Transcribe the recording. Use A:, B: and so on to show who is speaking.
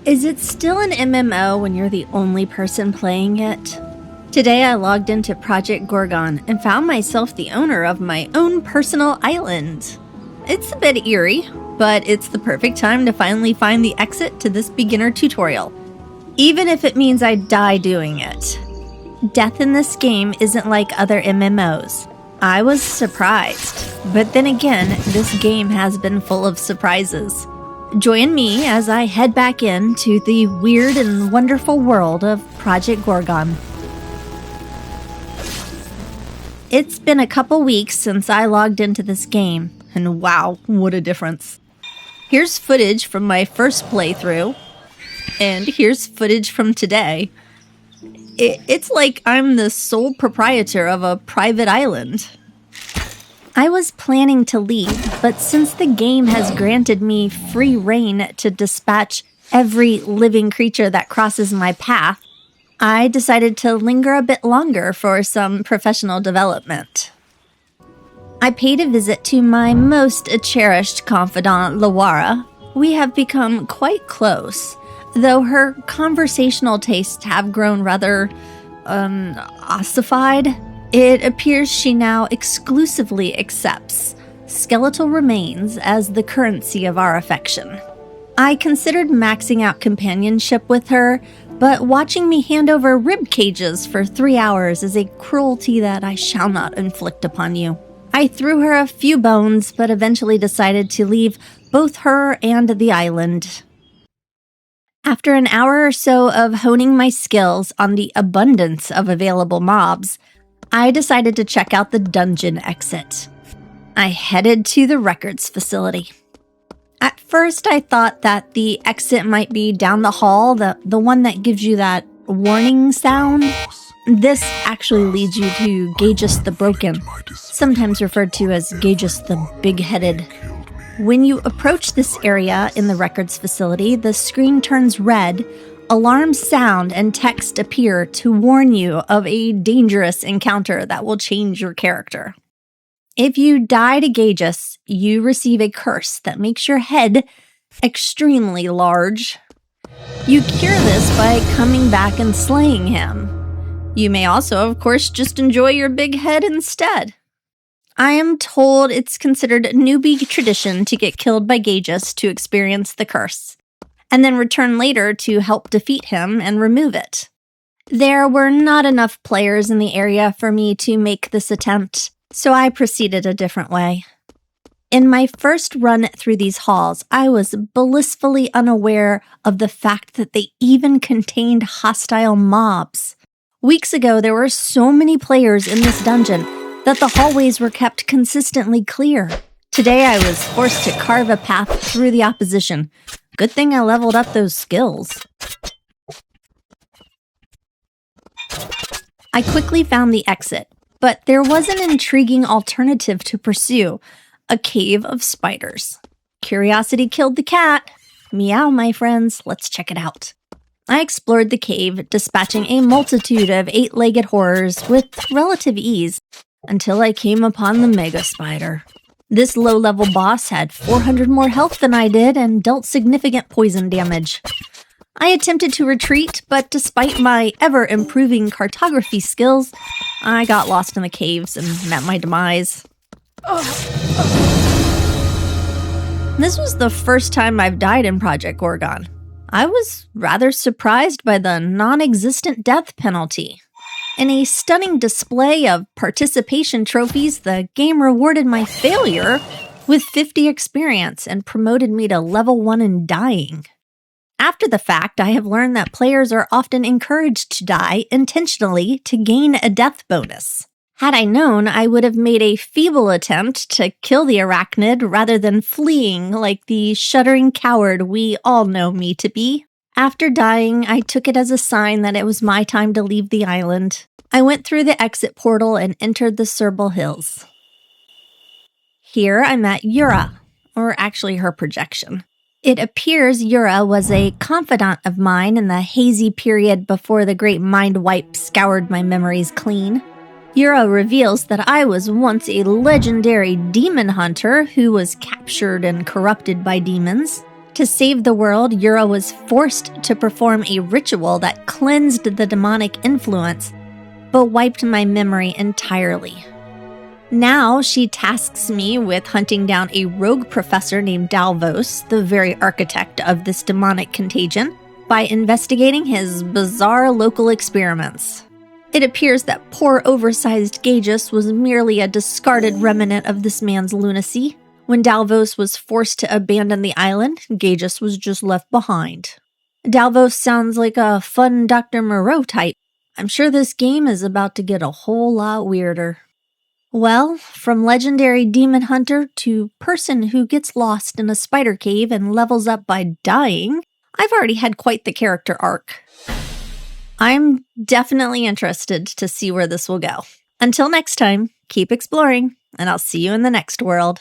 A: Is it still an MMO when you're the only person playing it? Today I logged into Project Gorgon and found myself the owner of my own personal island. It's a bit eerie, but it's the perfect time to finally find the exit to this beginner tutorial, even if it means I die doing it. Death in this game isn't like other MMOs. I was surprised, but then again, this game has been full of surprises. Join me as I head back into the weird and wonderful world of Project Gorgon. It's been a couple weeks since I logged into this game, and wow, what a difference. Here's footage from my first playthrough, and here's footage from today. It's like I'm the sole proprietor of a private island. I was planning to leave, but since the game has granted me free reign to dispatch every living creature that crosses my path, I decided to linger a bit longer for some professional development. I paid a visit to my most cherished confidant, Yurra. We have become quite close, though her conversational tastes have grown rather, ossified. It appears she now exclusively accepts skeletal remains as the currency of our affection. I considered maxing out companionship with her, but watching me hand over rib cages for 3 hours is a cruelty that I shall not inflict upon you. I threw her a few bones, but eventually decided to leave both her and the island. After an hour or so of honing my skills on the abundance of available mobs, I decided to check out the dungeon exit. I headed to the records facility. At first, I thought that the exit might be down the hall, the one that gives you that warning sound. This actually leads you to Gajus the Broken, sometimes referred to as Gajus the Big-Headed. When you approach this area in the records facility, the screen turns red, alarms sound, and text appear to warn you of a dangerous encounter that will change your character. If you die to Gajus, you receive a curse that makes your head extremely large. You cure this by coming back and slaying him. You may also, of course, just enjoy your big head instead. I am told it's considered newbie tradition to get killed by Gajus to experience the curse, and then return later to help defeat him and remove it. There were not enough players in the area for me to make this attempt, so I proceeded a different way. In my first run through these halls, I was blissfully unaware of the fact that they even contained hostile mobs. Weeks ago, there were so many players in this dungeon that the hallways were kept consistently clear. Today, I was forced to carve a path through the opposition. Good thing I leveled up those skills. I quickly found the exit, but there was an intriguing alternative to pursue, a cave of spiders. Curiosity killed the cat. Meow, my friends, let's check it out. I explored the cave, dispatching a multitude of 8-legged horrors with relative ease, until I came upon the Megaspider. This low-level boss had 400 more health than I did and dealt significant poison damage. I attempted to retreat, but despite my ever-improving cartography skills, I got lost in the caves and met my demise. This was the first time I've died in Project Gorgon. I was rather surprised by the non-existent death penalty. In a stunning display of participation trophies, the game rewarded my failure with 50 experience and promoted me to level 1 in dying. After the fact, I have learned that players are often encouraged to die intentionally to gain a death bonus. Had I known, I would have made a feeble attempt to kill the arachnid rather than fleeing like the shuddering coward we all know me to be. After dying, I took it as a sign that it was my time to leave the island. I went through the exit portal and entered the Serbule Hills. Here I met Yurra, or actually her projection. It appears Yurra was a confidant of mine in the hazy period before the great mind wipe scoured my memories clean. Yurra reveals that I was once a legendary demon hunter who was captured and corrupted by demons. To save the world, Yurra was forced to perform a ritual that cleansed the demonic influence, but wiped my memory entirely. Now she tasks me with hunting down a rogue professor named Dalvos, the very architect of this demonic contagion, by investigating his bizarre local experiments. It appears that poor oversized Gajus was merely a discarded remnant of this man's lunacy. When Dalvos was forced to abandon the island, Gajus was just left behind. Dalvos sounds like a fun Dr. Moreau type. I'm sure this game is about to get a whole lot weirder. Well, from legendary demon hunter to person who gets lost in a spider cave and levels up by dying, I've already had quite the character arc. I'm definitely interested to see where this will go. Until next time, keep exploring, and I'll see you in the next world.